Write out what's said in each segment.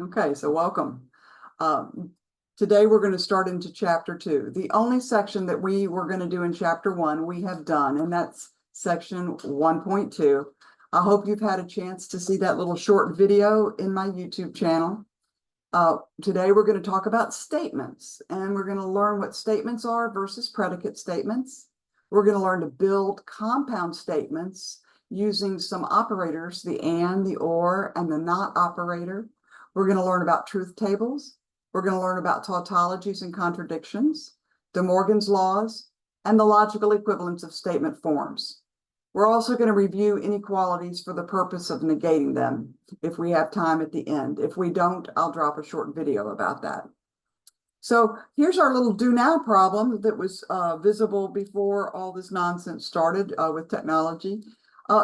Okay, so welcome. Today we're going to start into chapter 2. The only section that we were going to do in chapter 1 we have done, and that's section 1.2. I hope you've had a chance to see that little short video in my YouTube channel. Today we're going to talk about statements, and we're going to learn what statements are versus predicate statements. We're going to learn to build compound statements using some operators, the and, the or, and the not operator. We're going to learn about truth tables. We're going to learn about tautologies and contradictions, DeMorgan's laws, and the logical equivalence of statement forms. We're also going to review inequalities for the purpose of negating them if we have time at the end. If we don't, I'll drop a short video about that. So here's our little do now problem that was visible before all this nonsense started with technology.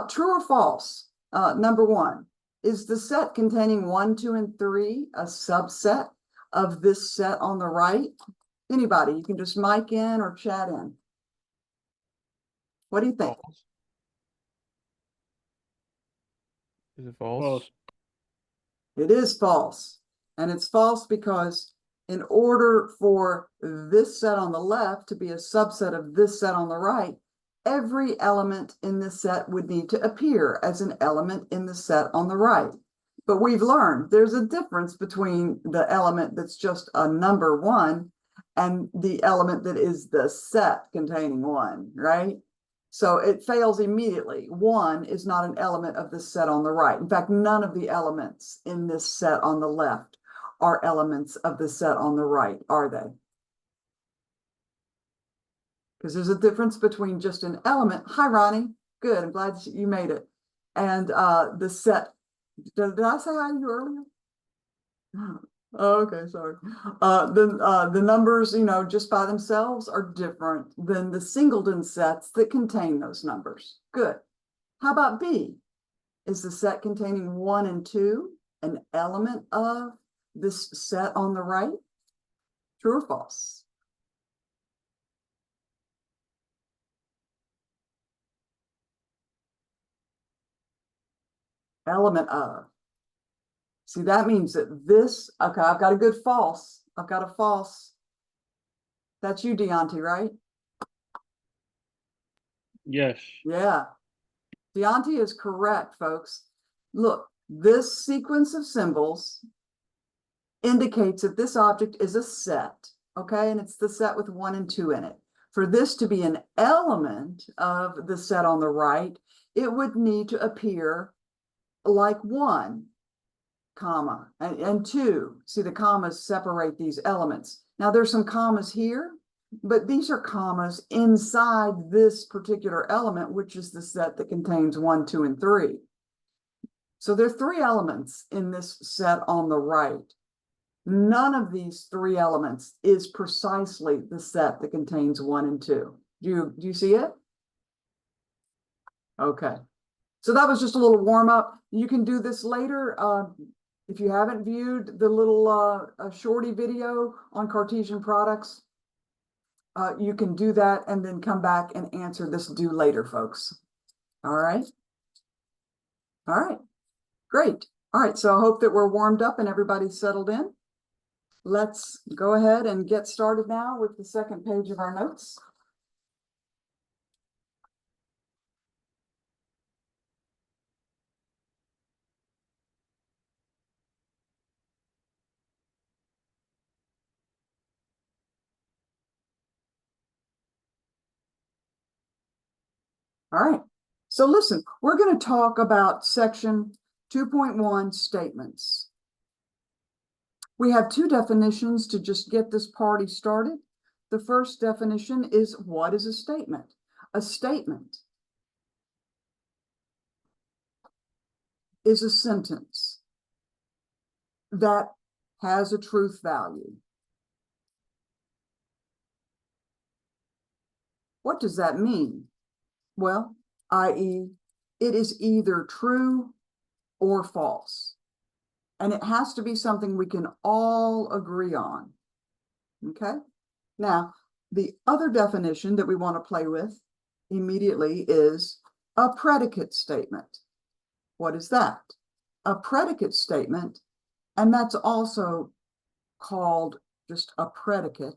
True or false? Number 1, is the set containing 1, 2, and 3 a subset of this set on the right? Anybody, you can just mic in or chat in. What do you think? False. Is it false? It is false. And it's false because in order for this set on the left to be a subset of this set on the right, every element in this set would need to appear as an element in the set on the right. But we've learned there's a difference between the element that's just a number 1 and the element that is the set containing 1, right? So it fails immediately. 1 is not an element of the set on the right. In fact, none of the elements in this set on the left are elements of the set on the right, are they? Because there's a difference between just an element. Hi, Ronnie. Good. I'm glad you made it. And the set. Did I say hi to you earlier? Oh, okay, sorry. The numbers, just by themselves are different than the singleton sets that contain those numbers. Good. How about B? Is the set containing 1 and 2 an element of this set on the right? True or false? Element of. See, that means that this, okay, I've got a good false. I've got a false. That's you, Deonte, right? Yes. Yeah. Deonte is correct, folks. Look, this sequence of symbols indicates that this object is a set, okay? And it's the set with 1 and 2 in it. For this to be an element of the set on the right, it would need to appear like 1, comma, and 2. See, the commas separate these elements. Now, there's some commas here, but these are commas inside this particular element, which is the set that contains 1, 2, and 3. So there are 3 elements in this set on the right. None of these 3 elements is precisely the set that contains 1 and 2. Do you see it? Okay. So that was just a little warm up. You can do this later. If you haven't viewed the little shorty video on Cartesian products, you can do that and then come back and answer this do later, folks. All right. All right. Great. All right. So I hope that we're warmed up and everybody's settled in. Let's go ahead and get started now with the second page of our notes. All right. So listen, we're going to talk about section 2.1 statements. We have 2 definitions to just get this party started. The first definition is, what is a statement? A statement is a sentence that has a truth value. What does that mean? Well, i.e., it is either true or false. And it has to be something we can all agree on. Okay? Now, the other definition that we want to play with immediately is a predicate statement. What is that? A predicate statement and that's also called just a predicate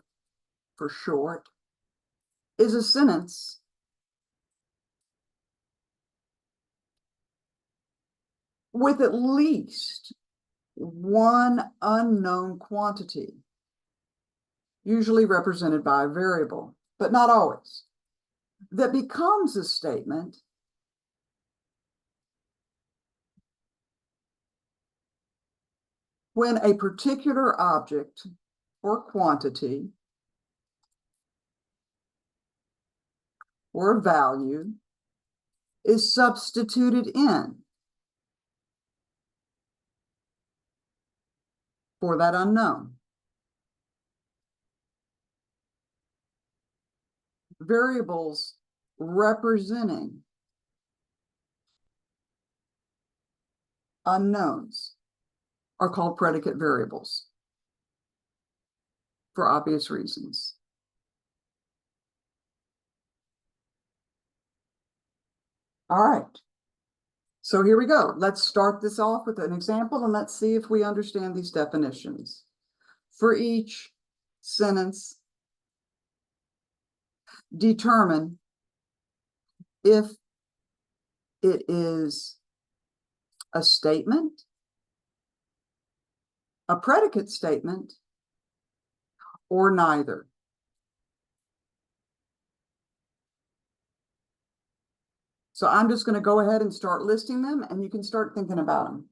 for short, is a sentence with at least one unknown quantity, usually represented by a variable, but not always, that becomes a statement when a particular object or quantity or value is substituted in for that unknown. Variables representing unknowns are called predicate variables for obvious reasons. All right. So here we go. Let's start this off with an example and let's see if we understand these definitions. For each sentence, determine if it is a statement, a predicate statement, or neither. So I'm just going to go ahead and start listing them, and you can start thinking about them.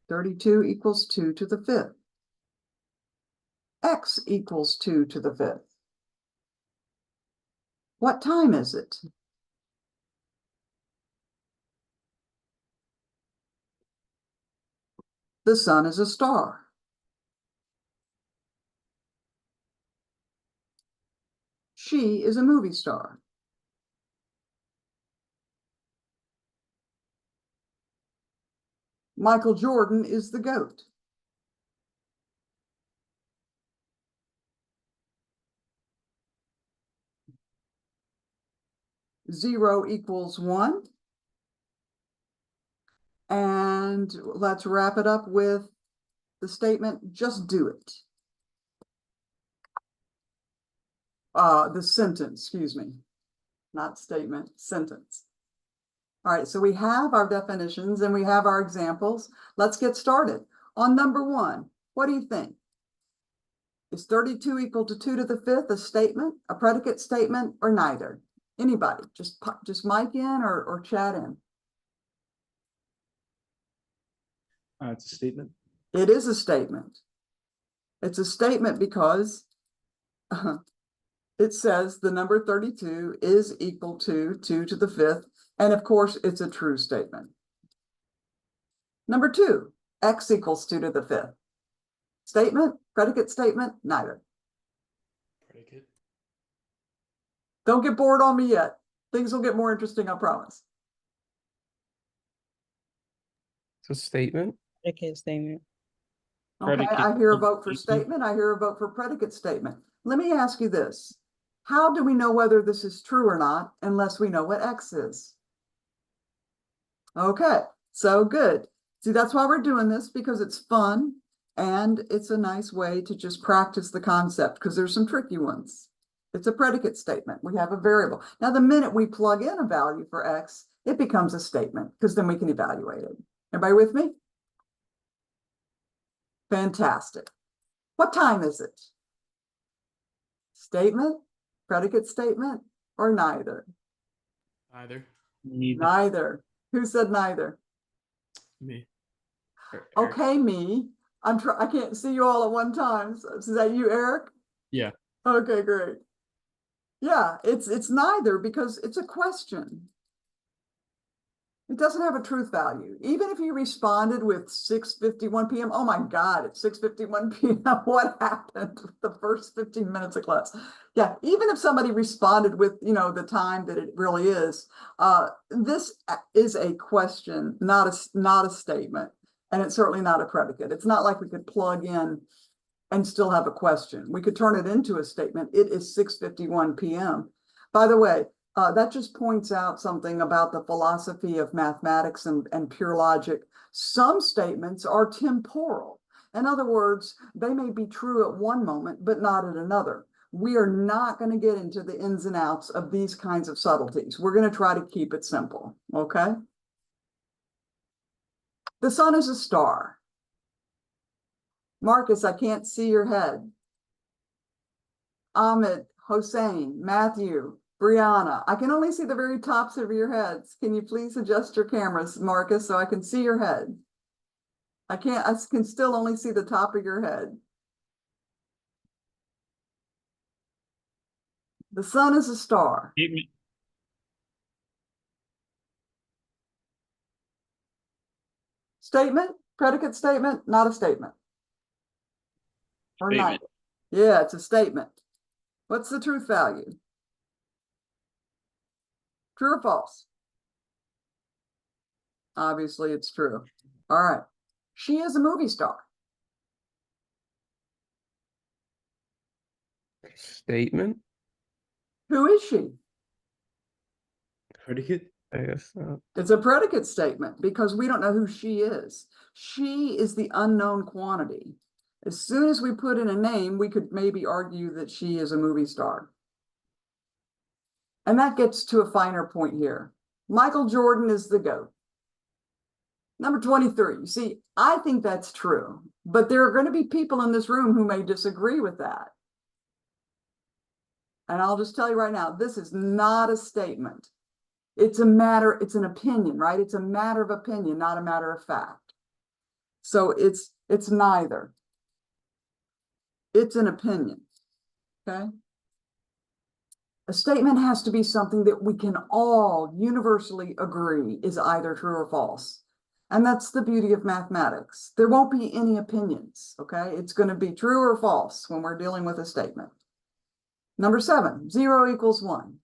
32 equals 2 to the 5th. X equals 2 to the 5th. What time is it? The sun is a star. She is a movie star. Michael Jordan is the GOAT. Zero equals 1. And let's wrap it up with the statement, just do it. The sentence, excuse me, not statement, sentence. All right, so we have our definitions and we have our examples. Let's get started. On number 1, what do you think? Is 32 equal to 2 to the 5th a statement, a predicate statement, or neither? Anybody, just mic in or chat in. It's a statement. It is a statement. It's a statement because it says the number 32 is equal to 2 to the 5th. And of course, it's a true statement. Number 2, X equals 2 to the 5th. Statement, predicate statement, neither. Predicate. Don't get bored on me yet. Things will get more interesting, I promise. It's a statement. Predicate statement. Okay, Predicate I hear a vote for statement. statement. I hear a vote for predicate statement. Let me ask you this. How do we know whether this is true or not unless we know what X is? Okay, so good. See, that's why we're doing this, because it's fun and it's a nice way to just practice the concept, because there's some tricky ones. It's a predicate statement. We have a variable. Now, the minute we plug in a value for X, it becomes a statement, because then we can evaluate it. Everybody with me? Fantastic. What time is it? Statement, predicate statement, or neither? Neither. Neither. Who said neither? Me. Eric. Okay, me. I can't see you all at one time. So, is that you, Eric? Yeah. Okay, great. Yeah, it's neither, because it's a question. It doesn't have a truth value. Even if you responded with 6:51 p.m., oh my God, it's 6:51 p.m. What happened the first 15 minutes of class? Yeah, even if somebody responded with, the time that it really is, this is a question, not a statement, and it's certainly not a predicate. It's not like we could plug in and still have a question. We could turn it into a statement. It is 6:51 p.m. By the way, that just points out something about the philosophy of mathematics and pure logic. Some statements are temporal. In other words, they may be true at one moment, but not at another. We are not going to get into the ins and outs of these kinds of subtleties. We're going to try to keep it simple, okay? The sun is a star. Marcus, I can't see your head. Ahmed, Hossein, Matthew, Brianna, I can only see the very tops of your heads. Can you please adjust your cameras, Marcus, so I can see your head? I can still only see the top of your head. The sun is a star. Statement, predicate statement, not a statement. Or Statement. not. Yeah, it's a statement. What's the truth value? True or false? Obviously, it's true. All right. She is a movie star. Statement. Who is she? Predicate. I guess not. It's a predicate statement because we don't know who she is. She is the unknown quantity. As soon as we put in a name, we could maybe argue that she is a movie star. And that gets to a finer point here. Michael Jordan is the GOAT. Number 23. You see, I think that's true, but there are going to be people in this room who may disagree with that. And I'll just tell you right now, this is not a statement. It's a matter, it's an opinion, right? It's a matter of opinion, not a matter of fact. So it's neither. It's an opinion, okay? A statement has to be something that we can all universally agree is either true or false. And that's the beauty of mathematics. There won't be any opinions, okay? It's going to be true or false when we're dealing with a statement. Number 7, 0 equals 1.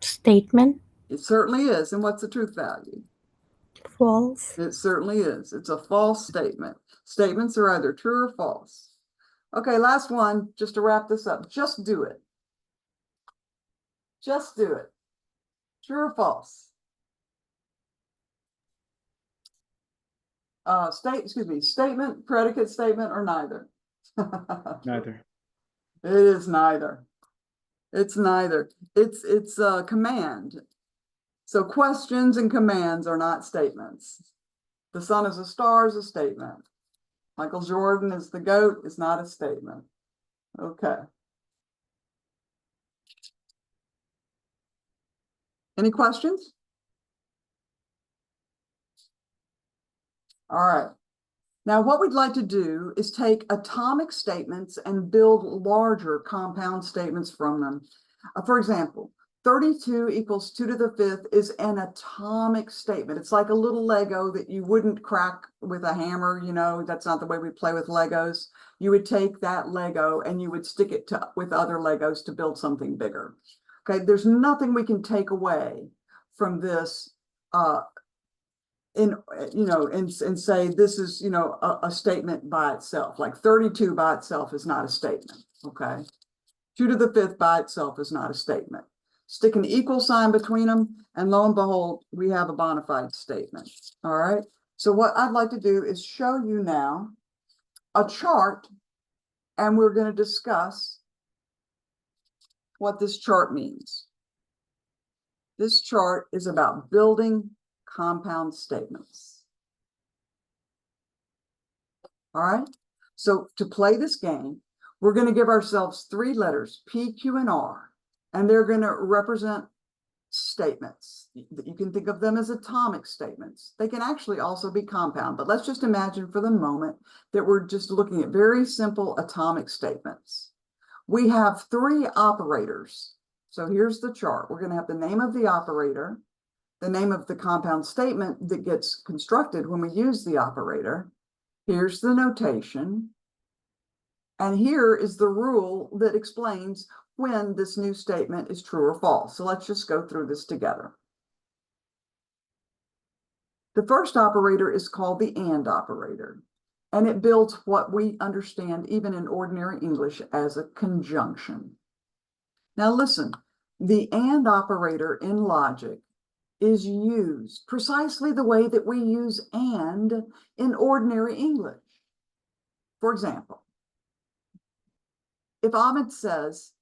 Statement. It certainly is. And what's the truth value? False. It certainly is. It's a false statement. Statements are either true or false. Okay, last one, just to wrap this up. Just do it. Just do it. True or false? Statement, predicate statement, or neither? Neither. It is neither. It's neither. It's a command. So questions and commands are not statements. The sun is a star is a statement. Michael Jordan is the GOAT is not a statement. Okay. Any questions? All right. Now, what we'd like to do is take atomic statements and build larger compound statements from them. For example, 32 equals 2 to the 5th is an atomic statement. It's like a little Lego that you wouldn't crack with a hammer. You know, that's not the way we play with Legos. You would take that Lego and you would stick it with other Legos to build something bigger. Okay, there's nothing we can take away from this and say this is, a statement by itself. Like 32 by itself is not a statement, okay? 2 to the 5th by itself is not a statement. Stick an equal sign between them, and lo and behold, we have a bona fide statement, all right? So what I'd like to do is show you now a chart, and we're going to discuss what this chart means. This chart is about building compound statements. All right, so to play this game, we're going to give ourselves 3 letters, P, Q, and R, and they're going to represent statements. You can think of them as atomic statements. They can actually also be compound, but let's just imagine for the moment that we're just looking at very simple atomic statements. We have 3 operators. So here's the chart. We're going to have the name of the operator, the name of the compound statement that gets constructed when we use the operator. Here's the notation. And here is the rule that explains when this new statement is true or false. So let's just go through this together. The first operator is called the AND operator, and it builds what we understand even in ordinary English as a conjunction. Now listen, The and operator in logic is used precisely the way that we use and in ordinary English. For example, if Ahmed says,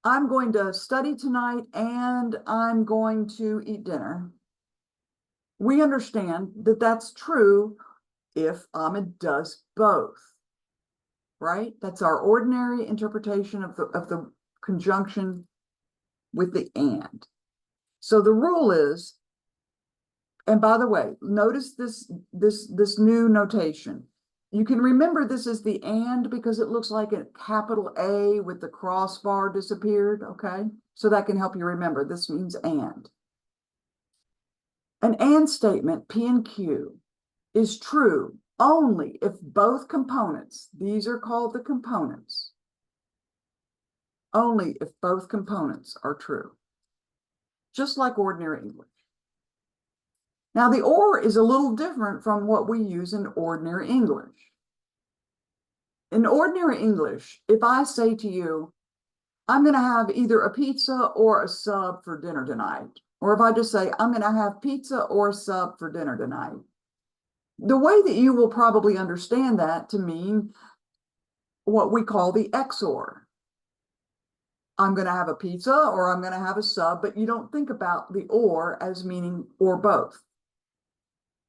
I'm going to study tonight and I'm going to eat dinner, we understand that that's true if Ahmed does both, right? That's our ordinary interpretation of the conjunction with the and. So the rule is, and by the way, notice this new notation. You can remember this is the and because it looks like a capital A with the crossbar disappeared, okay? So that can help you remember. This means and. An and statement, P and Q, is true only if both components, these are called the components, only if both components are true. Just like ordinary English. Now, the or is a little different from what we use in ordinary English. In ordinary English, if I say to you, I'm going to have either a pizza or a sub for dinner tonight, or if I just say, I'm going to have pizza or a sub for dinner tonight, the way that you will probably understand that to mean what we call the XOR. I'm going to have a pizza or I'm going to have a sub, but you don't think about the or as meaning or both.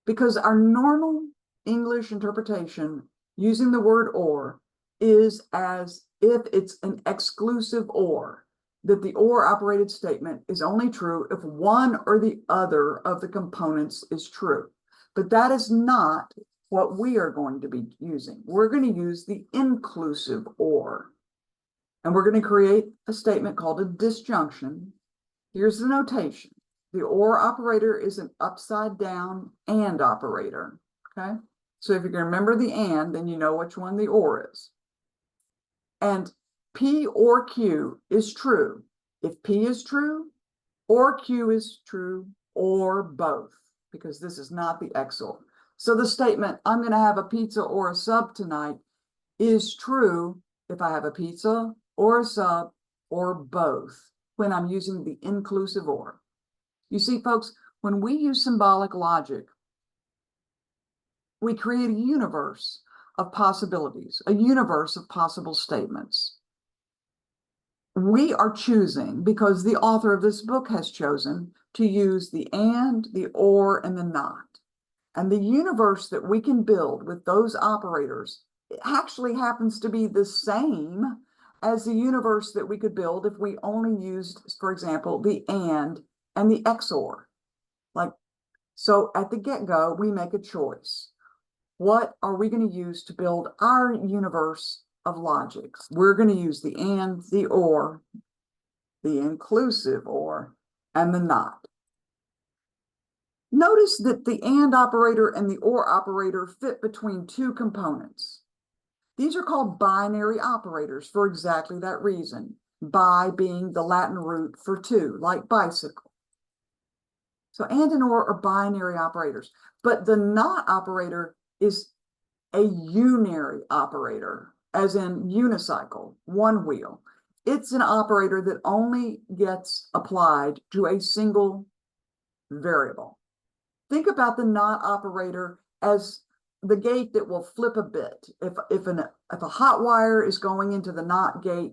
Because our normal English interpretation using the word or is as if it's an exclusive or, that the or operated statement is only true if one or the other of the components is true. But that is not what we are going to be using. We're going to use the inclusive or. And we're going to create a statement called a disjunction. Here's the notation. The or operator is an upside down and operator, okay? So if you can remember the and, then you know which one the or is. And P or Q is true if P is true, or Q is true, or both, because this is not the XOR. So the statement, I'm going to have a pizza or a sub tonight, is true if I have a pizza or a sub or both when I'm using the inclusive or. You see, folks, when we use symbolic logic, we create a universe of possibilities, a universe of possible statements. We are choosing, because the author of this book has chosen, to use the and, the or, and the not. And the universe that we can build with those operators actually happens to be the same as the universe that we could build if we only used, for example, the and the XOR. Like, so at the get-go, we make a choice. What are we going to use to build our universe of logic? We're going to use the and, the or, the inclusive or, and the not. Notice that the and operator and the or operator fit between two components. These are called binary operators for exactly that reason, bi being the Latin root for two, like bicycle. So and or are binary operators, but the not operator is a unary operator, as in unicycle, one wheel. It's an operator that only gets applied to a single variable. Think about the not operator as the gate that will flip a bit. If a hot wire is going into the not gate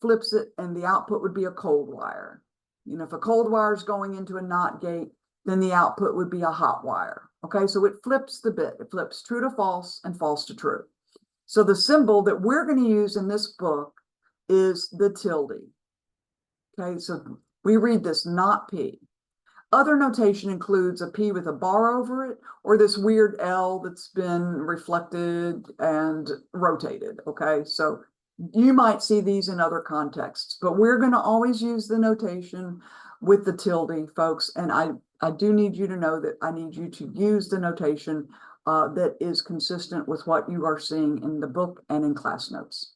flips it, and the output would be a cold wire. You know, if a cold wire is going into a not gate, then the output would be a hot wire. Okay, so it flips the bit. It flips true to false and false to true. So the symbol that we're going to use in this book is the tilde. Okay, so we read this not P. Other notation includes a P with a bar over it, or this weird L that's been reflected and rotated, okay? So you might see these in other contexts, but we're going to always use the notation with the tilde, folks. And I do need you to know that I need you to use the notation that is consistent with what you are seeing in the book and in class notes.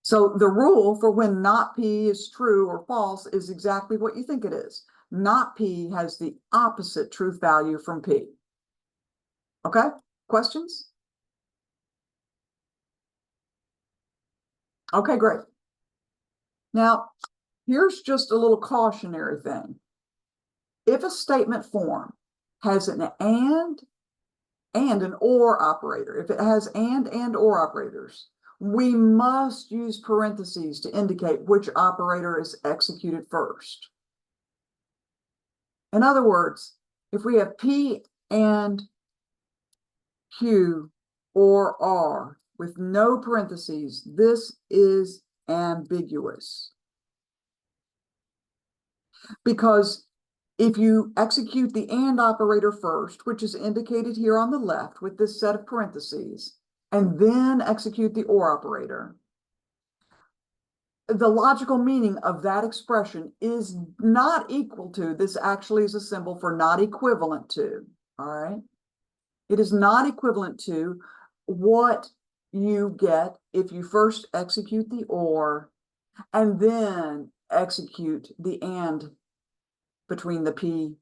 So the rule for when not P is true or false is exactly what you think it is. Not P has the opposite truth value from P. Okay, questions? Okay, great. Now, here's just a little cautionary thing. If a statement form has an and an or operator, if it has and or operators, we must use parentheses to indicate which operator is executed first. In other words, if we have P and Q or R with no parentheses, this is ambiguous. Because if you execute the and operator first, which is indicated here on the left with this set of parentheses, and then execute the or operator, the logical meaning of that expression is not equal to, this actually is a symbol for not equivalent to, all right? It is not equivalent to what you get if you first execute the or and then execute the and between the P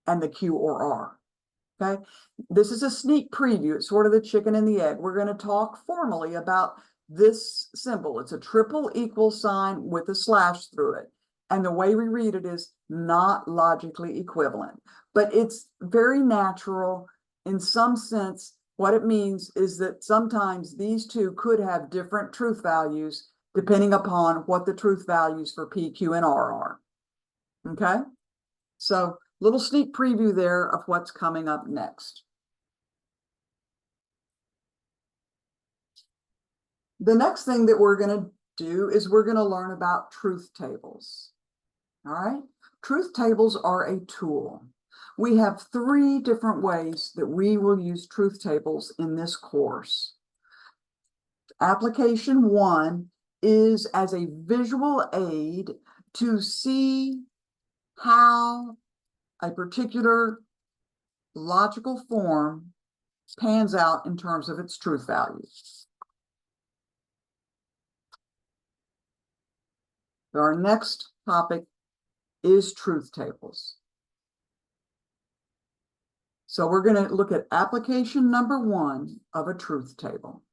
and the Q or R, okay? This is a sneak preview. It's sort of the chicken and the egg. We're going to talk formally about this symbol. It's a triple equal sign with a slash through it. And the way we read it is not logically equivalent, but it's very natural in some sense. What it means is that sometimes these two could have different truth values depending upon what the truth values for P, Q, and R are, okay? So little sneak preview there of what's coming up next. The next thing that we're going to do is we're going to learn about truth tables. All right. Truth tables are a tool. We have 3 different ways that we will use truth tables in this course. Application 1 is as a visual aid to see how a particular logical form pans out in terms of its truth values. Our next topic is truth tables. So we're going to look at application number 1 of a truth table.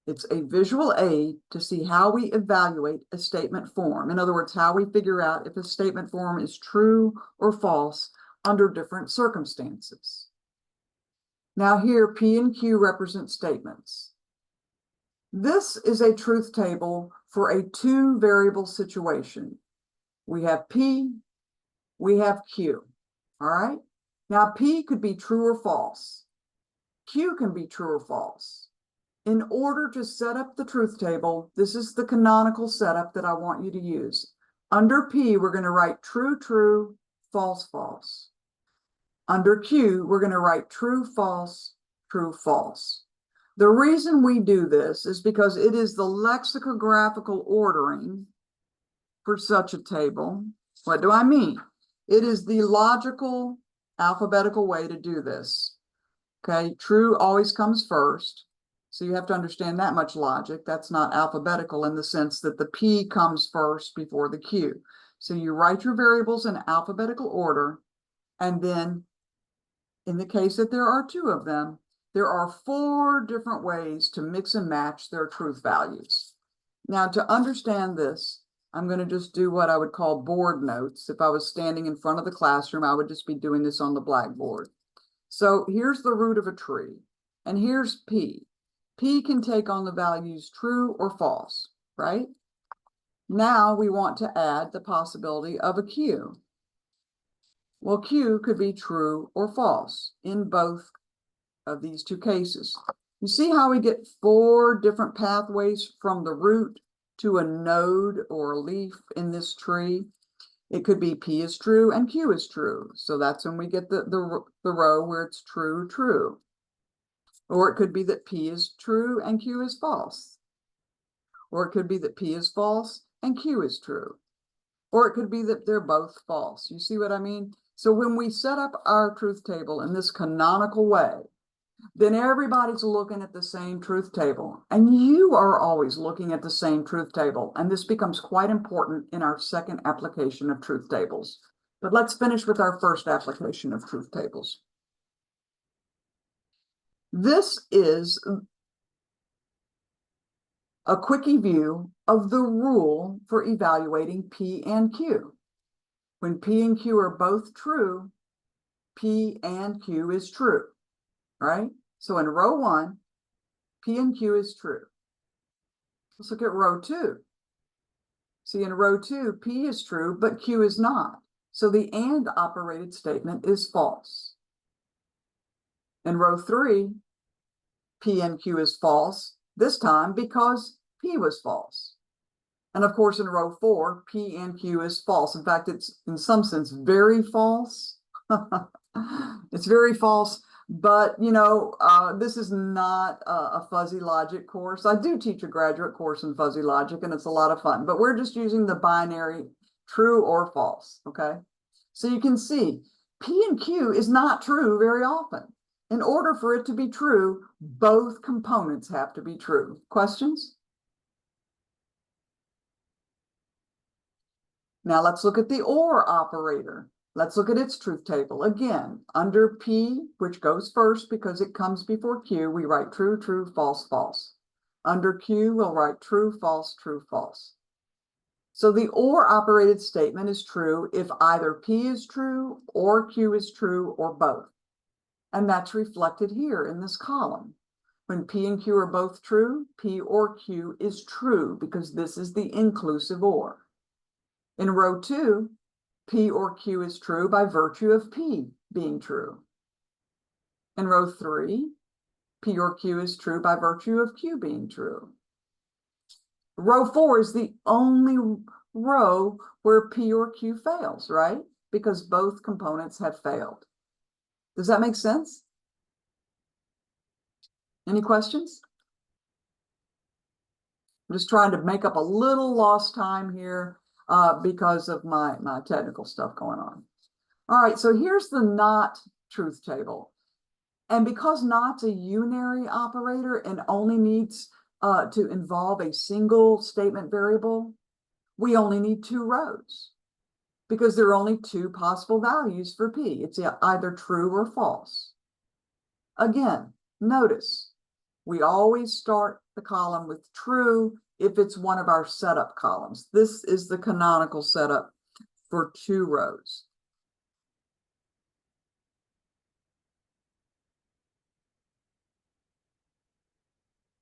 It's a visual aid to see how we evaluate a statement form. In other words, how we figure out if a statement form is true or false under different circumstances. Now here, P and Q represent statements. This is a truth table for a 2-variable situation. We have P, we have Q, all right? Now P could be true or false. Q can be true or false. In order to set up the truth table, this is the canonical setup that I want you to use. Under P, we're going to write true, true, false, false. Under Q, we're going to write true, false, true, false. The reason we do this is because it is the lexicographical ordering for such a table. What do I mean? It is the logical, alphabetical way to do this. Okay, true always comes first. So you have to understand that much logic. That's not alphabetical in the sense that the P comes first before the Q. So you write your variables in alphabetical order, and then in the case that there are 2 of them, there are 4 different ways to mix and match their truth values. Now, to understand this, I'm going to just do what I would call board notes. If I was standing in front of the classroom, I would just be doing this on the blackboard. So here's the root of a tree, and here's P. P can take on the values true or false, right? Now we want to add the possibility of a Q. Well, Q could be true or false in both of these 2 cases. You see how we get 4 different pathways from the root to a node or a leaf in this tree? It could be P is true and Q is true. So that's when we get the row where it's true, true. Or it could be that P is true and Q is false. Or it could be that P is false and Q is true. Or it could be that they're both false. You see what I mean? So when we set up our truth table in this canonical way, then everybody's looking at the same truth table. And you are always looking at the same truth table. And this becomes quite important in our second application of truth tables. But let's finish with our first application of truth tables. This is a quickie view of the rule for evaluating P and Q. When P and Q are both true, P and Q is true, right? So in row 1, P and Q is true. Let's look at row 2. See, in row 2, P is true, but Q is not. So the AND operated statement is false. In row 3, P and Q is false, this time because P was false. And of course, in row 4, P and Q is false. In fact, it's in some sense very false. It's very false, but you know, this is not a fuzzy logic course. I do teach a graduate course in fuzzy logic, and it's a lot of fun, but we're just using the binary true or false, okay? So you can see P and Q is not true very often. In order for it to be true, both components have to be true. Questions? Now let's look at the OR operator. Let's look at its truth table. Again, under P, which goes first because it comes before Q, we write true, true, false, false. Under Q, we'll write true, false, true, false. So the OR operated statement is true if either P is true or Q is true or both. And that's reflected here in this column. When P and Q are both true, P or Q is true because this is the inclusive OR. In row 2, P or Q is true by virtue of P being true. In row 3, P or Q is true by virtue of Q being true. Row 4 is the only row where P or Q fails, right? Because both components have failed. Does that make sense? Any questions? I'm just trying to make up a little lost time here because of my technical stuff going on. All right, so here's the not truth table. And because not's a unary operator and only needs to involve a single statement variable, we only need 2 rows because there are only 2 possible values for P. It's either true or false. Again, notice we always start the column with true if it's one of our setup columns. This is the canonical setup for 2 rows.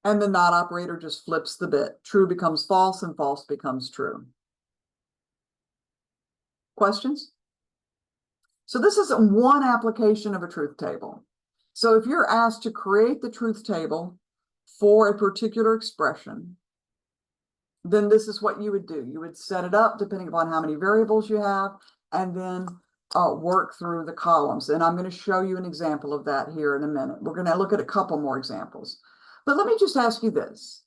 And the not operator just flips the bit. True becomes false and false becomes true. Questions? So this is one application of a truth table. So if you're asked to create the truth table for a particular expression, then this is what you would do. You would set it up depending upon how many variables you have, and then work through the columns. And I'm going to show you an example of that here in a minute. We're going to look at a couple more examples. But let me just ask you this.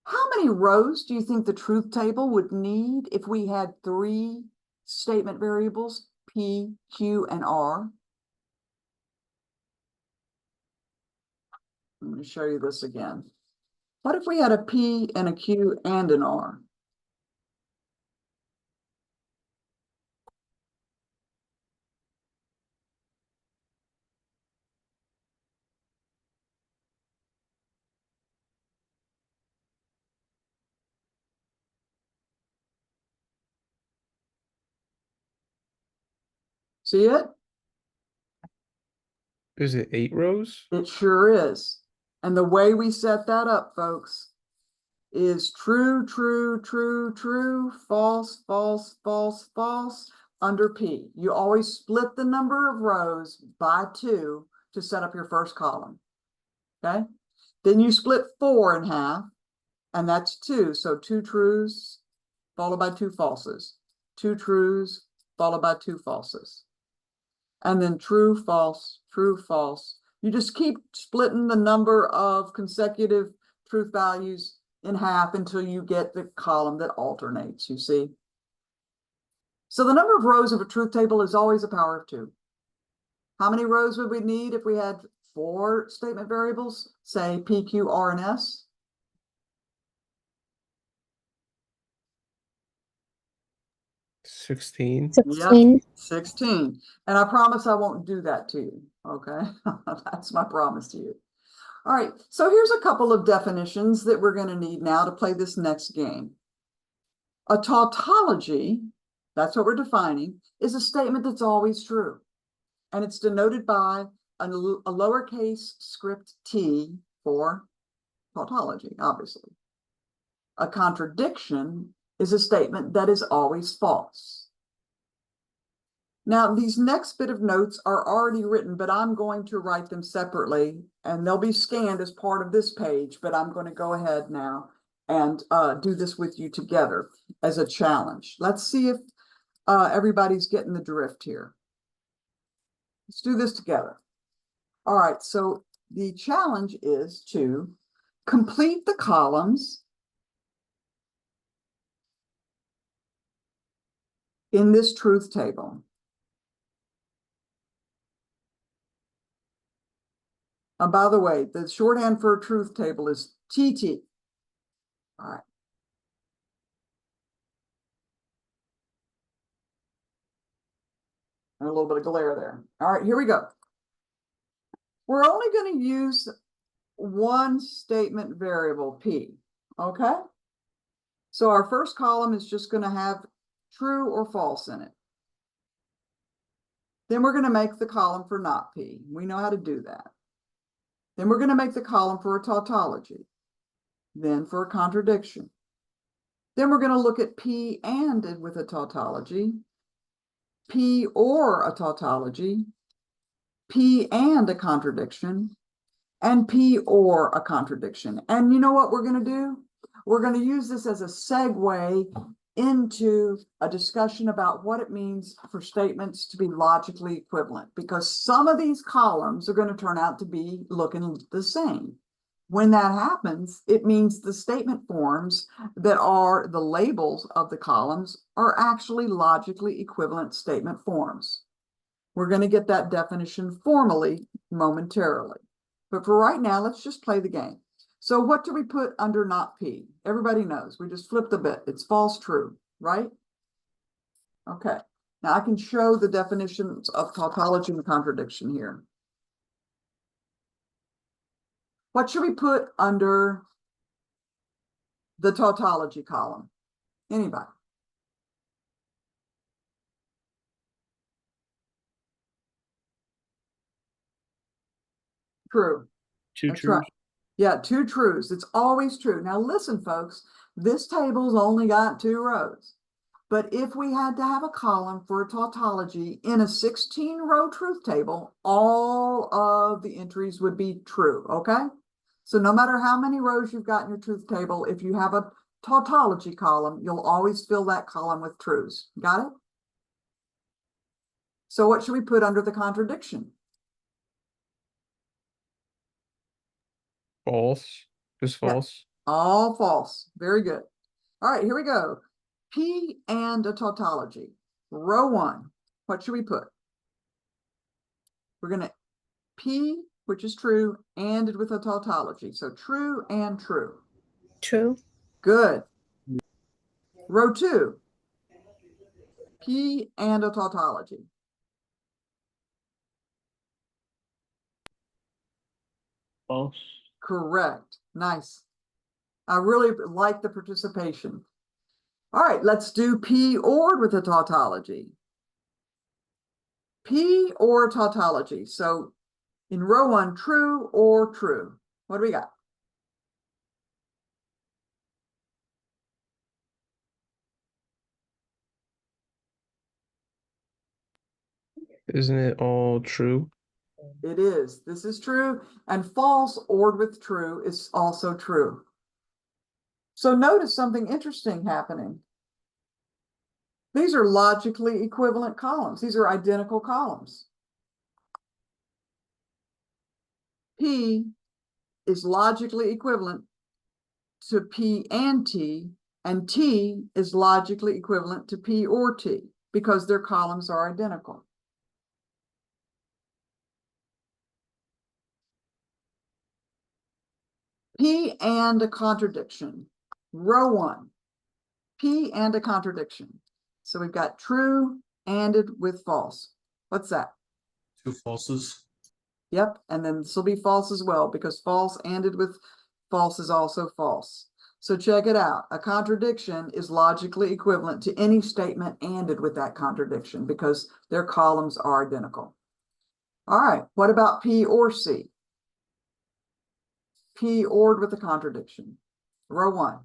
How many rows do you think the truth table would need if we had 3 statement variables, P, Q, and R? I'm going to show you this again. What if we had a P and a Q and an R? See it? Is it 8 rows? It sure is. And the way we set that up, folks, is true, true, true, true, false, false, false, false under P. You always split the number of rows by 2 to set up your first column. Okay? Then you split 4 in half, and that's 2. So 2 trues followed by 2 falses. 2 trues followed by 2 falses. And then true, false, true, false. You just keep splitting the number of consecutive truth values in half until you get the column that alternates, you see. So the number of rows of a truth table is always a power of 2. How many rows would we need if we had 4 statement variables, say P, Q, R, and S? 16. 16. Yep, 16. And I promise I won't do that to you, okay? That's my promise to you. All right, so here's a couple of definitions that we're going to need now to play this next game. A tautology, that's what we're defining, is a statement that's always true. And it's denoted by a lowercase script t for tautology, obviously. A contradiction is a statement that is always false. Now, these next bit of notes are already written, but I'm going to write them separately, and they'll be scanned as part of this page, but I'm going to go ahead now and do this with you together as a challenge. Let's see if everybody's getting the drift here. Let's do this together. All right, so the challenge is to complete the columns in this truth table. By the way, the shorthand for a truth table is TT. All right. And a little bit of glare there. All right, here we go. We're only going to use one statement variable, P, okay? So our first column is just going to have true or false in it. Then we're going to make the column for not P. We know how to do that. Then we're going to make the column for a tautology. Then for a contradiction. Then we're going to look at P ANDed with a tautology, P or a tautology, P and a contradiction, and P or a contradiction. And you know what we're going to do? We're going to use this as a segue into a discussion about what it means for statements to be logically equivalent, because some of these columns are going to turn out to be looking the same. When that happens, it means the statement forms that are the labels of the columns are actually logically equivalent statement forms. We're going to get that definition formally momentarily. But for right now, let's just play the game. So what do we put under not P? Everybody knows. We just flipped a bit. It's false, true, right? Okay. Now I can show the definitions of tautology and contradiction here. What should we put under the tautology column? Anybody? True. Two That's truths. right. Yeah, two truths. It's always true. Now listen, folks, this table's only got 2 rows. But if we had to have a column for a tautology in a 16-row truth table, all of the entries would be true, okay? So no matter how many rows you've got in your truth table, if you have a tautology column, you'll always fill that column with truths. Got it? So what should we put under the contradiction? False. Just Yeah. false. All false. Very good. All right, here we go. P and a tautology. Row 1. What should we put? We're going to P, which is true, ANDed with a tautology. So true and true. True. Good. Row 2. P and a tautology. False. Correct. Nice. I really like the participation. All right, let's do P or with a tautology. P or tautology. So in row 1, true or true. What do we got? Isn't it all true? It is. This is true. And false or with true is also true. So notice something interesting happening. These are logically equivalent columns. These are identical columns. P is logically equivalent to P and T is logically equivalent to P or T because their columns are identical. P and a contradiction. Row 1. P and a contradiction. So we've got true ANDed with false. What's that? 2 falses. Yep, and then this will be false as well, because false ended with false is also false. So check it out. A contradiction is logically equivalent to any statement ended with that contradiction because their columns are identical. All right, what about P or C? P ORed with a contradiction. Row 1.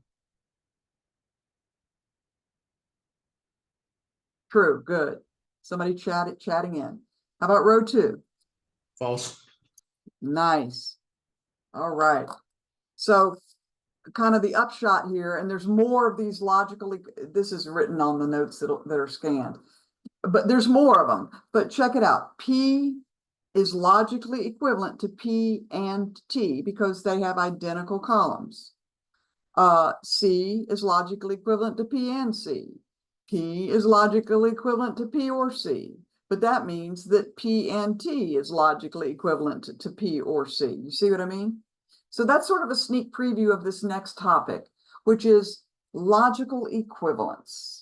True, good. Somebody chatting in. How about row 2? False. Nice. All right. So kind of the upshot here, and there's more of these logically, this is written on the notes that are scanned, but there's more of them. But check it out. P is logically equivalent to P and T because they have identical columns. C is logically equivalent to P and C. P is logically equivalent to P or C. But that means that P and T is logically equivalent to P or C. You see what I mean? So that's sort of a sneak preview of this next topic, which is logical equivalence.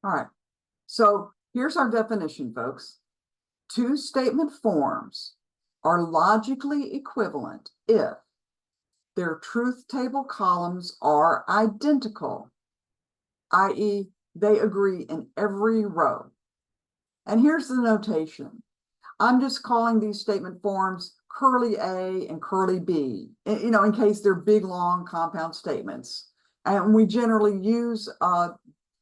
All right, so here's our definition, folks. Two statement forms are logically equivalent if their truth table columns are identical, i.e., they agree in every row. And here's the notation. I'm just calling these statement forms curly A and curly B, you know, in case they're big, long compound statements. And we generally use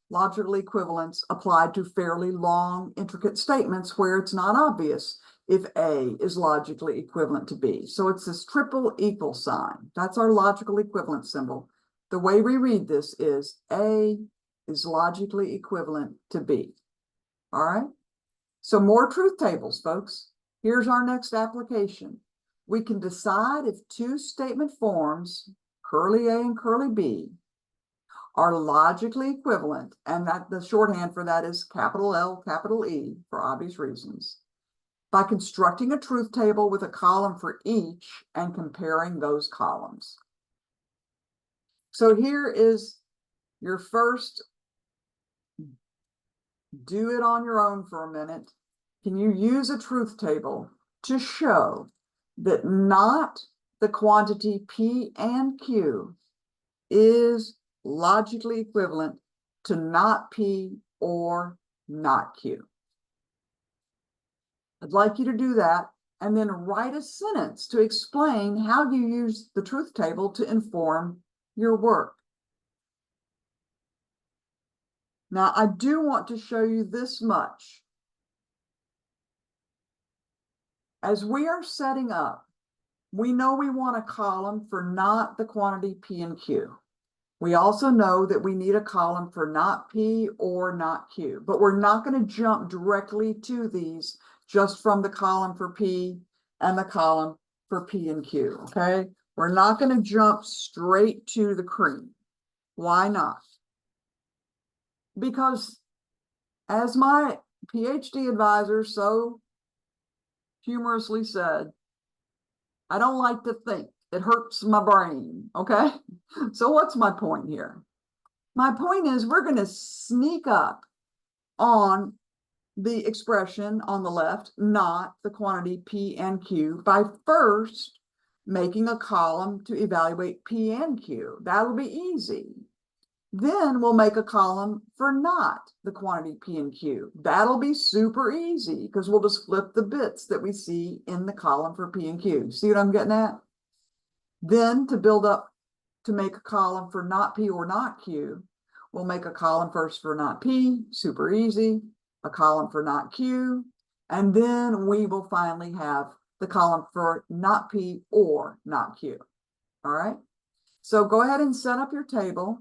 logical equivalence applied to fairly long, intricate statements where it's not obvious if A is logically equivalent to B. So it's this triple equal sign. That's our logical equivalence symbol. The way we read this is A is logically equivalent to B. All right? So more truth tables, folks. Here's our next application. We can decide if two statement forms, curly A and curly B, are logically equivalent, and that the shorthand for that is capital L, capital E, for obvious reasons, by constructing a truth table with a column for each and comparing those columns. So here is your first, do it on your own for a minute. Can you use a truth table to show that not the quantity P and Q is logically equivalent to not P or not Q? I'd like you to do that and then write a sentence to explain how you use the truth table to inform your work. Now, I do want to show you this much. As we are setting up, we know we want a column for not the quantity P and Q. We also know that we need a column for not P or not Q, but we're not going to jump directly to these just from the column for P and the column for P and Q, okay? We're not going to jump straight to the cream. Why not? Because as my PhD advisor so humorously said, I don't like to think. It hurts my brain, okay? So what's my point here? My point is we're going to sneak up on the expression on the left, not the quantity P and Q, by first making a column to evaluate P and Q. That'll be easy. Then we'll make a column for not the quantity P and Q. That'll be super easy because we'll just flip the bits that we see in the column for P and Q. See what I'm getting at? Then to build up, to make a column for not P or not Q, we'll make a column first for not P, super easy, a column for not Q, and then we will finally have the column for not P or not Q. All right? So go ahead and set up your table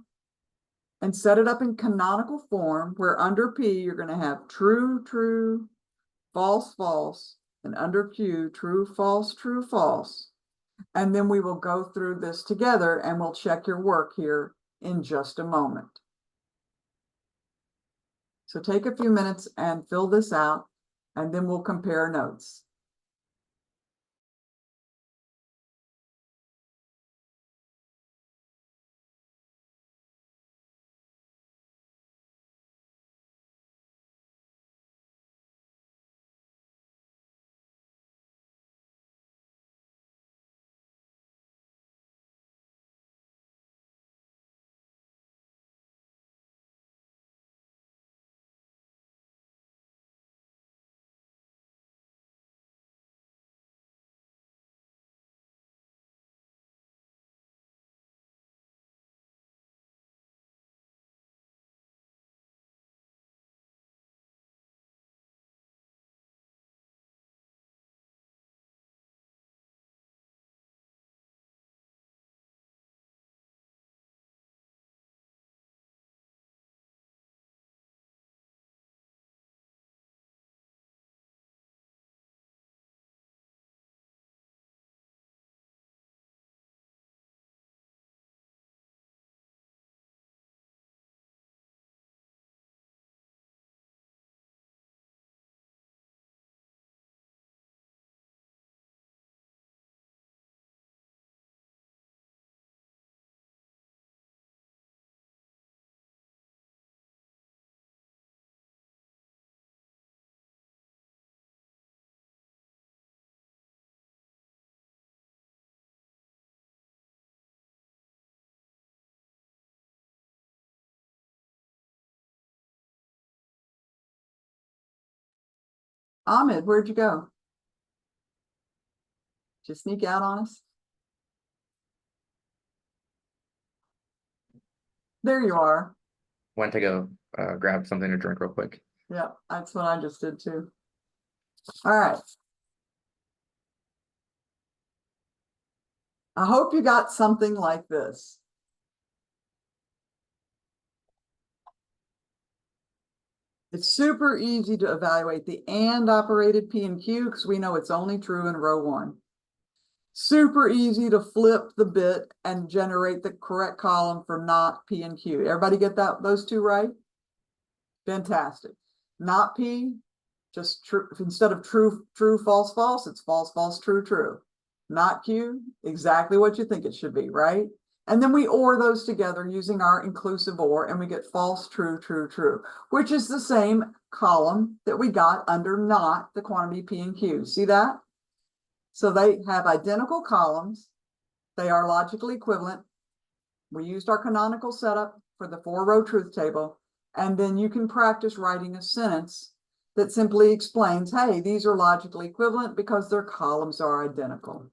and set it up in canonical form where under P you're going to have true, true, false, false, and under Q, true, false, true, false. And then we will go through this together and we'll check your work here in just a moment. So take a few minutes and fill this out, and then we'll compare notes. Ahmed, where'd you go? Did you sneak out on us? There you are. Went to go grab something to drink real quick. Yeah, that's what I just did too. All right. I hope you got something like this. It's super easy to evaluate the and operated P and Q because we know it's only true in row 1. Super easy to flip the bit and generate the correct column for not P and Q. Everybody get those two right? Fantastic. Not P, just true. Instead of true, false, false, it's false, false, true, true. Not Q, exactly what you think it should be, right? And then we OR those together using our inclusive OR, and we get false, true, true, true, which is the same column that we got under not the quantity P and Q. See that? So they have identical columns. They are logically equivalent. We used our canonical setup for the 4-row truth table. And then you can practice writing a sentence that simply explains, hey, these are logically equivalent because their columns are identical.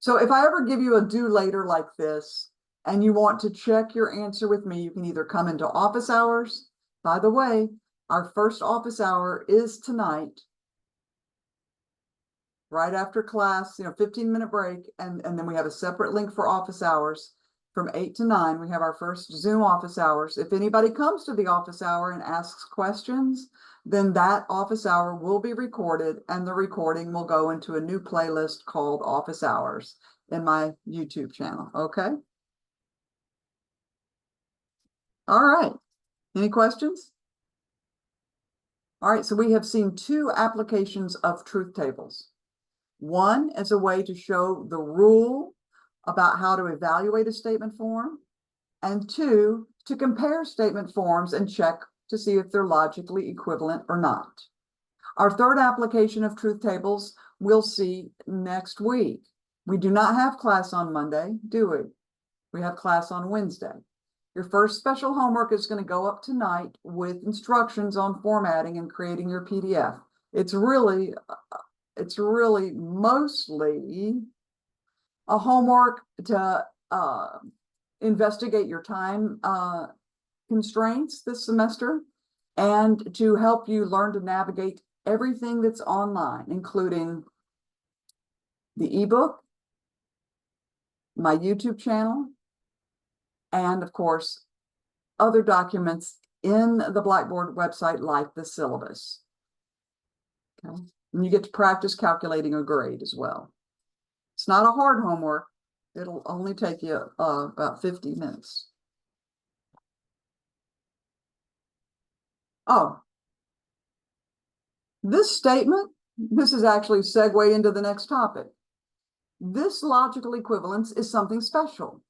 So if I ever give you a do later like this, and you want to check your answer with me, you can either come into office hours. By the way, our first office hour is tonight, right after class, 15-minute break. And then we have a separate link for office hours from 8 to 9. We have our first Zoom office hours. If anybody comes to the office hour and asks questions, then that office hour will be recorded, and the recording will go into a new playlist called Office Hours in my YouTube channel. Okay. All right. Any questions? All right. So we have seen 2 applications of truth tables. One is a way to show the rule about how to evaluate a statement form, and 2, to compare statement forms and check to see if they're logically equivalent or not. Our third application of truth tables we'll see next week. We do not have class on Monday, do we? We have class on Wednesday. Your first special homework is going to go up tonight with instructions on formatting and creating your PDF. It's really mostly a homework to investigate your time constraints this semester, and to help you learn to navigate everything that's online, including the ebook, my YouTube channel, and of course, other documents in the Blackboard website like the syllabus. Okay. And you get to practice calculating a grade as well. It's not a hard homework. It'll only take you about 50 minutes. Oh. This statement, this is actually a segue into the next topic. This logical equivalence is something special.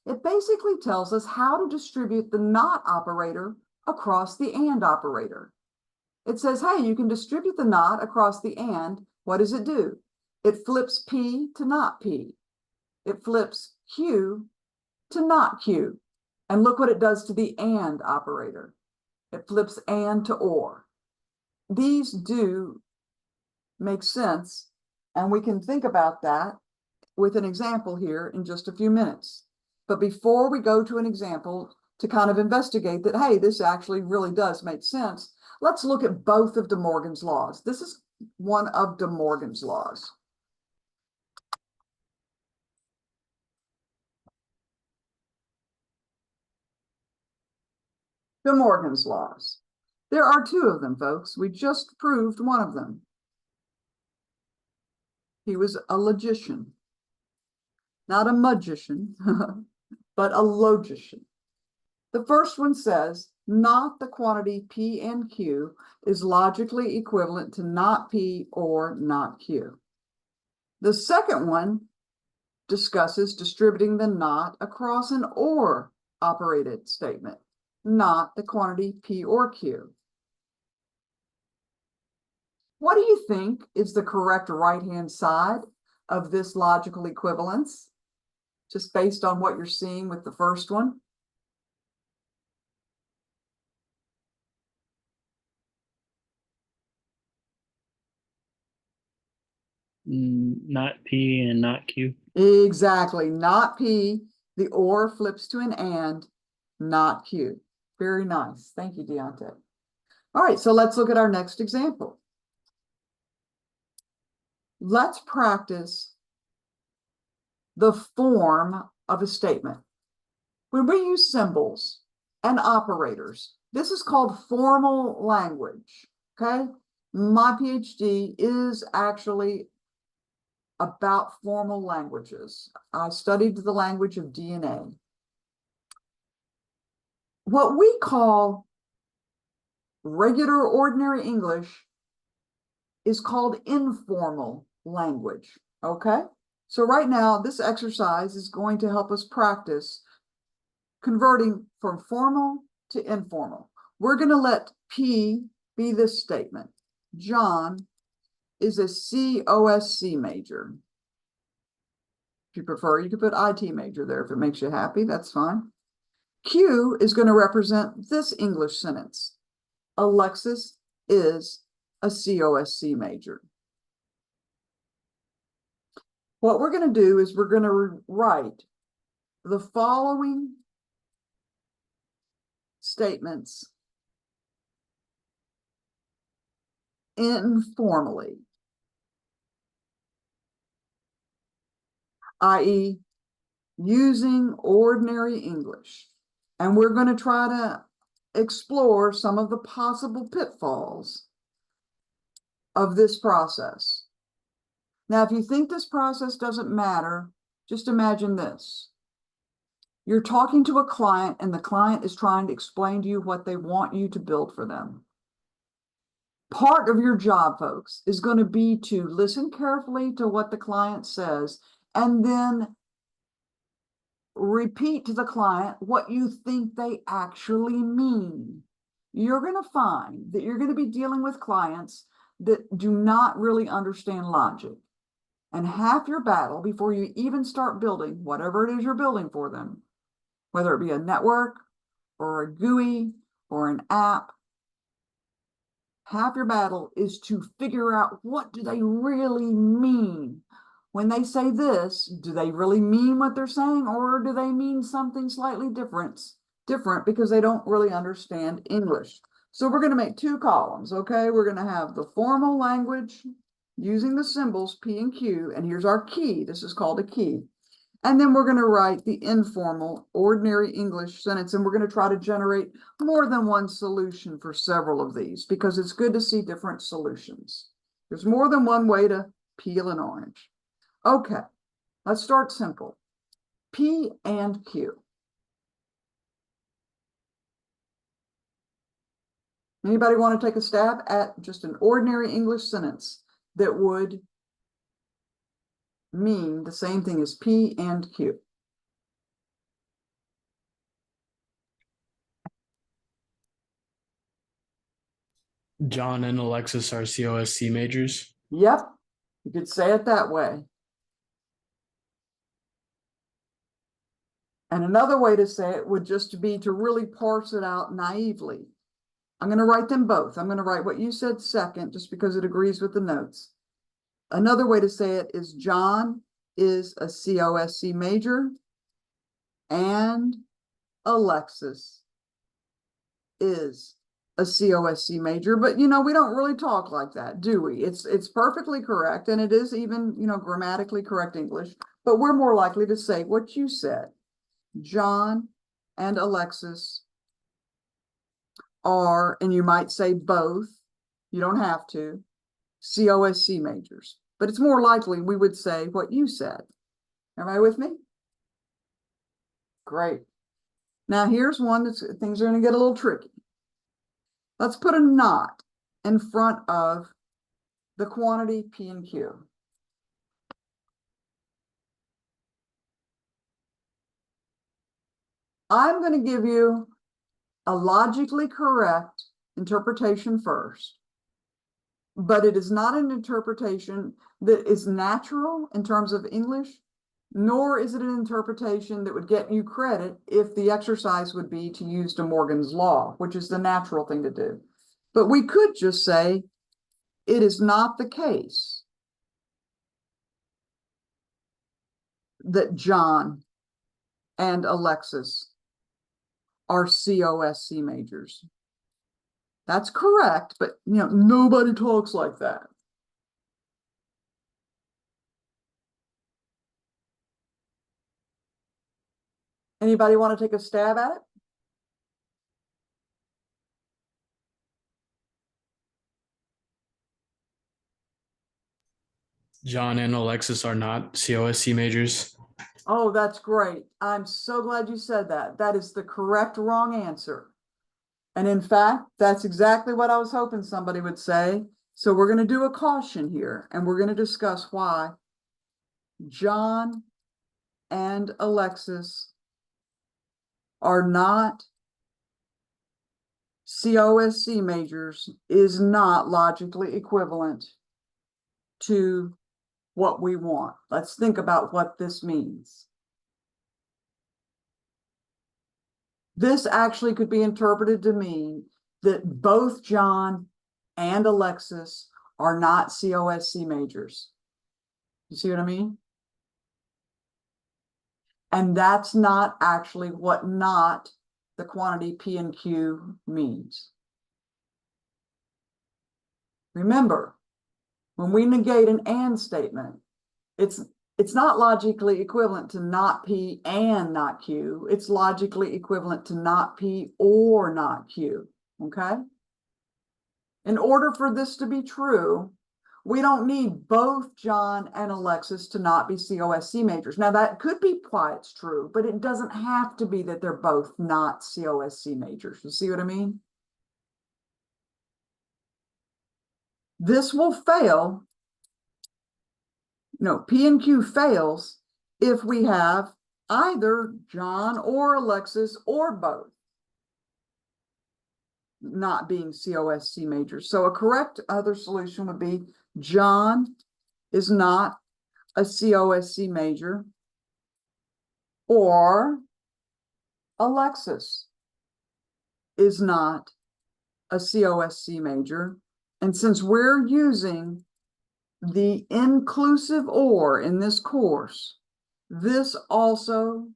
It basically tells us how to distribute the not operator across the and operator. It says, hey, you can distribute the not across the and. What does it do? It flips P to not P. It flips Q to not Q. And look what it does to the and operator. It flips and to or. These do make sense, and we can think about that with an example here in just a few minutes. But before we go to an example to kind of investigate that, hey, this actually really does make sense, let's look at both of DeMorgan's laws. This is one of DeMorgan's laws. DeMorgan's laws. There are two of them, folks. We just proved one of them. He was a logician. Not a magician, but a logician. The first one says, not the quantity P and Q is logically equivalent to not P or not Q. The second one discusses distributing the not across an or operated statement, not the quantity P or Q. What do you think is the correct right-hand side of this logical equivalence? Just based on what you're seeing with the first one? Not P and not Q. Exactly, not P. The or flips to an and, not Q. Very nice. Thank you, Deontay. All right, so let's look at our next example. Let's practice the form of a statement. When we use symbols and operators, this is called formal language, okay? My PhD is actually about formal languages. I studied the language of DNA. What we call regular ordinary English is called informal language, okay? So right now, this exercise is going to help us practice converting from formal to informal. We're going to let P be this statement. John is a COSC major. If you prefer, you could put IT major there if it makes you happy, that's fine. Q is going to represent this English sentence. Alexis is a COSC major. What we're going to do is we're going to write the following statements informally, i.e., using ordinary English. And we're going to try to explore some of the possible pitfalls of this process. Now, if you think this process doesn't matter, just imagine this. You're talking to a client and the client is trying to explain to you what they want you to build for them. Part of your job, folks, is going to be to listen carefully to what the client says and then repeat to the client what you think they actually mean. You're going to find that you're going to be dealing with clients that do not really understand logic. And half your battle before you even start building whatever it is you're building for them, whether it be a network or a GUI or an app, half your battle is to figure out what do they really mean. When they say this, do they really mean what they're saying, or do they mean something slightly different because they don't really understand English? So we're going to make two columns, okay? We're going to have the formal language using the symbols P and Q, and here's our key. This is called a key. And then we're going to write the informal, ordinary English sentence, and we're going to try to generate more than one solution for several of these, because it's good to see different solutions. There's more than one way to peel an orange. Okay, let's start simple. P and Q. Anybody want to take a stab at just an ordinary English sentence that would mean the same thing as P and Q? John and Alexis are COSC majors. Yep, you could say it that way. And another way to say it would just be to really parse it out naively. I'm going to write them both. I'm going to write what you said second, just because it agrees with the notes. Another way to say it is John is a COSC major and Alexis is a COSC major, but we don't really talk like that, do we? It's perfectly correct, and it is even, grammatically correct English, but we're more likely to say what you said. John and Alexis are, and you might say both, you don't have to, COSC majors, but it's more likely we would say what you said. Everybody with me? Great. Now here's one that's things are going to get a little tricky. Let's put a not in front of the quantity P and Q. I'm going to give you a logically correct interpretation first, but it is not an interpretation that is natural in terms of English, nor is it an interpretation that would get you credit if the exercise would be to use DeMorgan's law, which is the natural thing to do. But we could just say it is not the case that John and Alexis are COSC majors. That's correct, but nobody talks like that. Anybody want to take a stab at it? John and Alexis are not COSC majors. Oh, that's great. I'm so glad you said that. That is the correct wrong answer. And in fact, that's exactly what I was hoping somebody would say. So we're going to do a caution here, and we're going to discuss why John and Alexis are not COSC majors is not logically equivalent to what we want. Let's think about what this means. This actually could be interpreted to mean that both John and Alexis are not COSC majors. You see what I mean? And that's not actually what not the quantity P and Q means. Remember, when we negate an and statement, it's not logically equivalent to not P and not Q. It's logically equivalent to not P or not Q, okay? In order for this to be true, we don't need both John and Alexis to not be COSC majors. Now, that could be why it's true, but it doesn't have to be that they're both not COSC majors. You see what I mean? This will fail. No, P and Q fails if we have either John or Alexis or both not being COSC majors. So a correct other solution would be John is not a COSC major, or Alexis is not a COSC major. And since we're using the inclusive or in this course, this also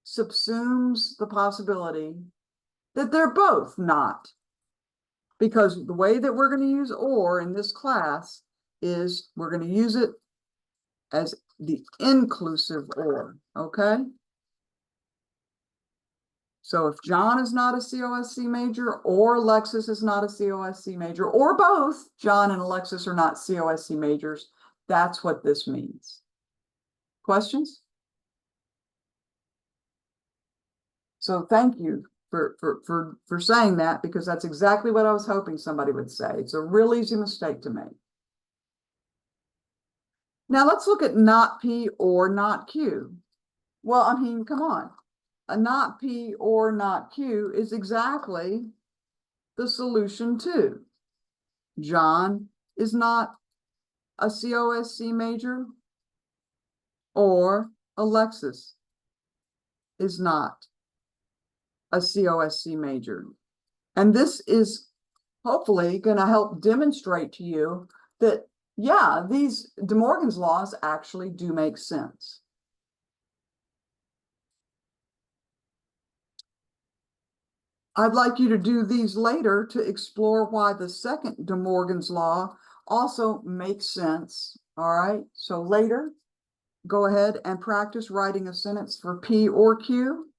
subsumes the possibility that they're both not. Because the way that we're going to use or in this class is we're going to use it as the inclusive or, okay? So if John is not a COSC major, or Alexis is not a COSC major, or both John and Alexis are not COSC majors, that's what this means. Questions? So thank you for saying that, because that's exactly what I was hoping somebody would say. It's a real easy mistake to make. Now let's look at not P or not Q. Well, I mean, come on. A not P or not Q is exactly the solution to John is not a COSC major, or Alexis is not a COSC major. And this is hopefully going to help demonstrate to you that, yeah, these DeMorgan's laws actually do make sense. I'd like you to do these later to explore why the second DeMorgan's law also makes sense. All right, so later, go ahead and practice writing a sentence for P or Q,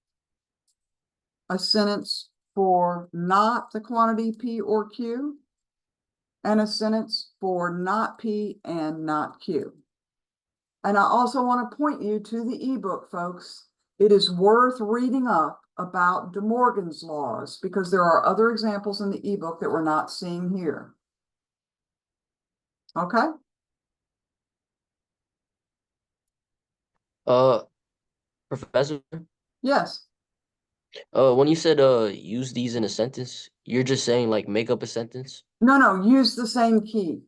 a sentence for not the quantity P or Q, and a sentence for not P and not Q. And I also want to point you to the ebook, folks. It is worth reading up about DeMorgan's laws because there are other examples in the ebook that we're not seeing here. Okay? Professor, Yes. when you said use these in a sentence, you're just saying like make up a sentence? No, use the same key.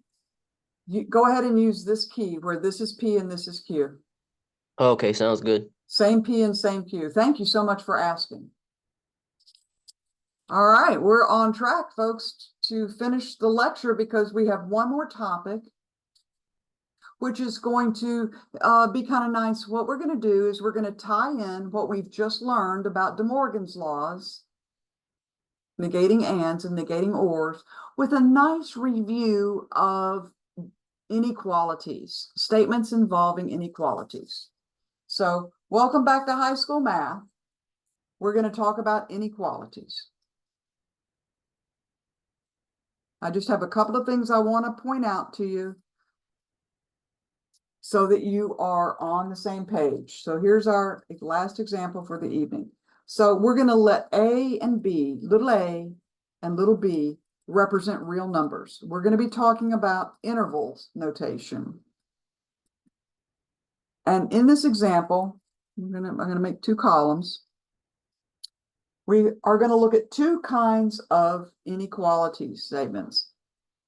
You go ahead and use this key where this is P and this is Q. Okay, sounds good. Same P and same Q. Thank you so much for asking. All right, we're on track, folks, to finish the lecture because we have one more topic, which is going to be kind of nice. What we're going to do is we're going to tie in what we've just learned about DeMorgan's laws, negating ands and negating ors, with a nice review of inequalities, statements involving inequalities. So welcome back to high school math. We're going to talk about inequalities. I just have a couple of things I want to point out to you so that you are on the same page. So here's our last example for the evening. So we're going to let A and B, little a and little b, represent real numbers. We're going to be talking about intervals notation. And in this example, I'm going to make two columns. We are going to look at two kinds of inequality statements.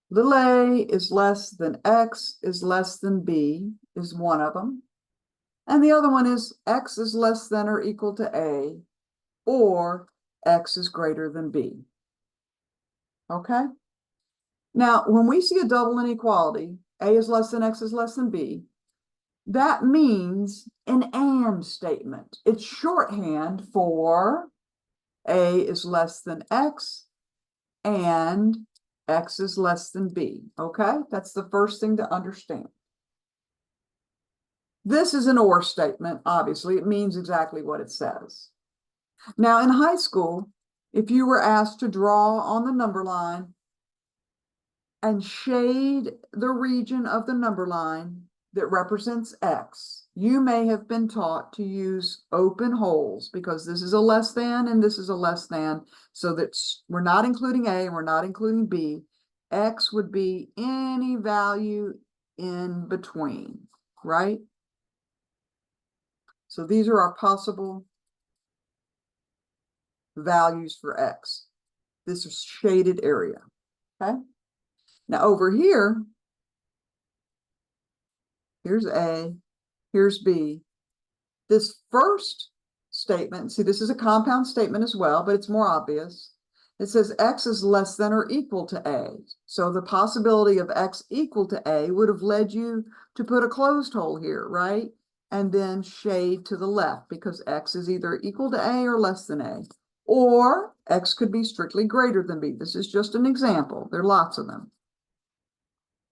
Little a is less than x is less than b is one of them. And the other one is x is less than or equal to a, or x is greater than b. Okay? Now, when we see a double inequality, a is less than x is less than b, that means an and statement. It's shorthand for a is less than x and x is less than b. Okay? That's the first thing to understand. This is an or statement, obviously. It means exactly what it says. Now, in high school, if you were asked to draw on the number line and shade the region of the number line that represents x, you may have been taught to use open holes because this is a less than and this is a less than, so that we're not including a and we're not including b. X would be any value in between, right? So these are our possible values for x. This is shaded area, okay? Now over here, here's A, here's B. This first statement, see, this is a compound statement as well, but it's more obvious. It says x is less than or equal to a. So the possibility of x equal to a would have led you to put a closed hole here, right? And then shade to the left because x is either equal to a or less than a. Or x could be strictly greater than b. This is just an example. There are lots of them.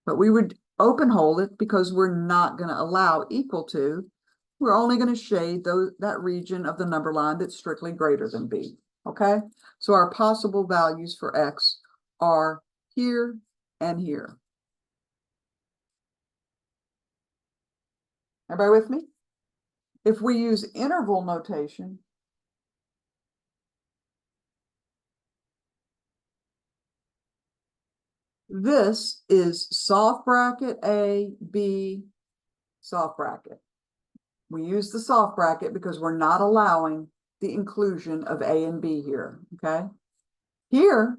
But we would open hole it because we're not going to allow equal to. We're only going to shade that region of the number line that's strictly greater than b. Okay? So our possible values for x are here and here. Everybody with me? If we use interval notation, this is soft bracket A, B, soft bracket. We use the soft bracket because we're not allowing the inclusion of A and B here, okay? Here,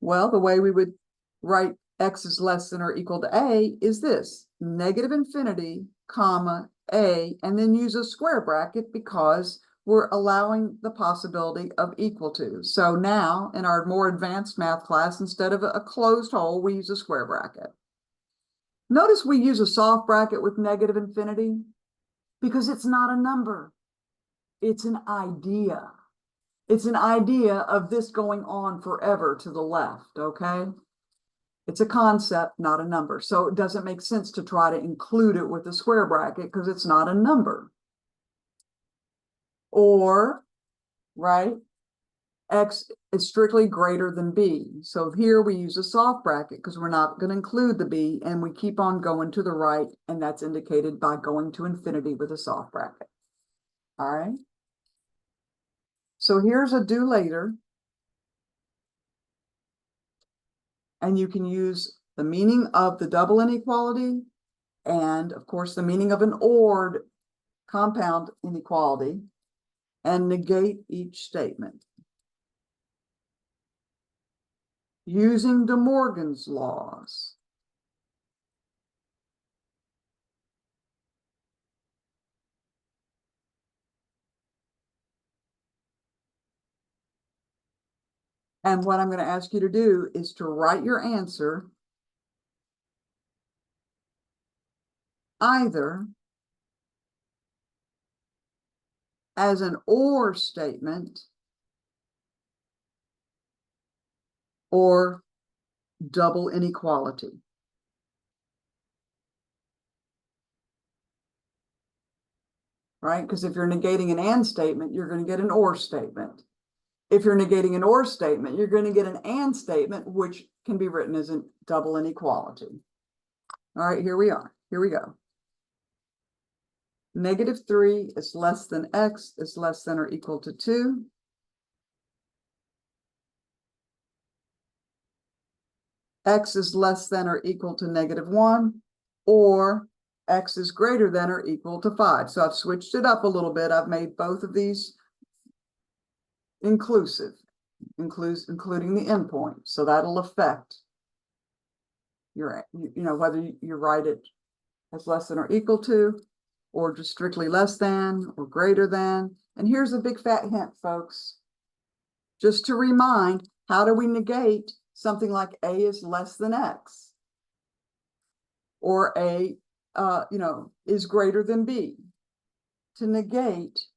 well, the way we would write x is less than or equal to A is this, negative infinity, comma, A, and then use a square bracket because we're allowing the possibility of equal to. So now in our more advanced math class, instead of a closed hole, we use a square bracket. Notice we use a soft bracket with negative infinity because it's not a number. It's an idea. It's an idea of this going on forever to the left, okay? It's a concept, not a number. So it doesn't make sense to try to include it with a square bracket because it's not a number. Or, right, x is strictly greater than b. So here we use a soft bracket because we're not going to include the b, and we keep on going to the right, and that's indicated by going to infinity with a soft bracket. All right. So here's a do later. And you can use the meaning of the double inequality and, of course, the meaning of an OR compound inequality and negate each statement. Using DeMorgan's laws. And what I'm going to ask you to do is to write your answer either as an OR statement or double inequality. Right? Because if you're negating an AND statement, you're going to get an OR statement. If you're negating an OR statement, you're going to get an AND statement, which can be written as a double inequality. All right, here we are. Here we go. -3 is less than x is less than or equal to 2. X is less than or equal to -1, or x is greater than or equal to 5. So I've switched it up a little bit. I've made both of these inclusive, including the endpoint. So that'll affect your, whether you write it as less than or equal to, or just strictly less than or greater than. And here's a big fat hint, folks. Just to remind, how do we negate something like A is less than X? Or A, is greater than B? To negate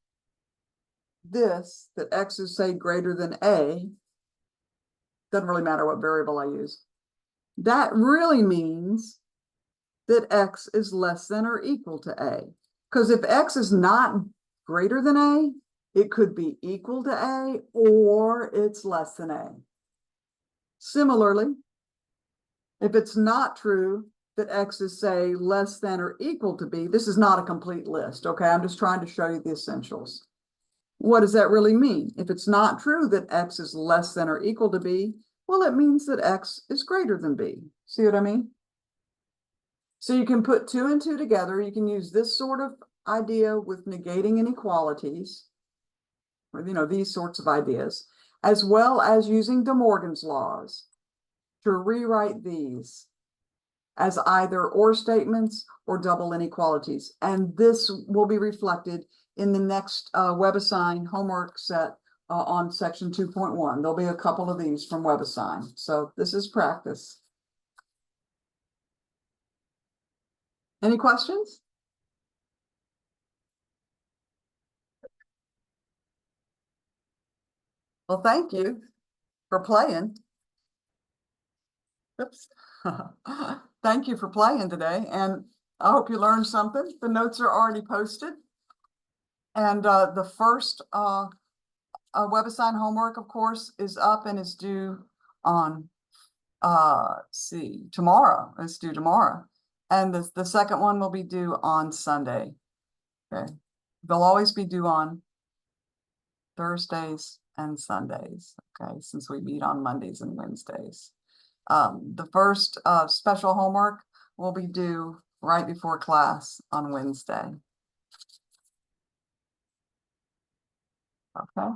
this, that X is, say, greater than A, doesn't really matter what variable I use. That really means that X is less than or equal to A. Because if X is not greater than A, it could be equal to A or it's less than A. Similarly, if it's not true that X is, say, less than or equal to B, this is not a complete list, okay? I'm just trying to show you the essentials. What does that really mean? If it's not true that X is less than or equal to B, well, it means that X is greater than B. See what I mean? So you can put 2 and 2 together. You can use this sort of idea with negating inequalities, or these sorts of ideas, as well as using DeMorgan's laws to rewrite these as either or statements or double inequalities. And this will be reflected in the next WebAssign homework set on section 2.1. There'll be a couple of these from WebAssign. So this is practice. Any questions? Well, thank you for playing. Oops. Thank you for playing today, and I hope you learned something. The notes are already posted. And the first WebAssign homework, of course, is up and is due on, tomorrow. It's due tomorrow. And the second one will be due on Sunday. Okay. They'll always be due on Thursdays and Sundays, okay, since we meet on Mondays and Wednesdays. The first special homework will be due right before class on Wednesday. Okay.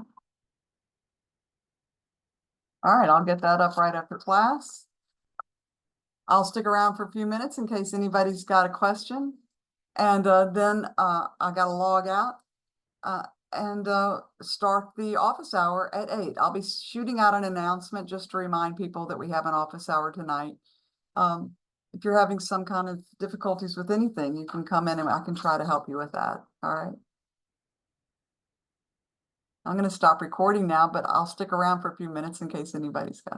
All right, I'll get that up right after class. I'll stick around for a few minutes in case anybody's got a question. And then I gotta log out and start the office hour at 8. I'll be shooting out an announcement just to remind people that we have an office hour tonight. If you're having some kind of difficulties with anything, you can come in and I can try to help you with that. All right. I'm going to stop recording now, but I'll stick around for a few minutes in case anybody's got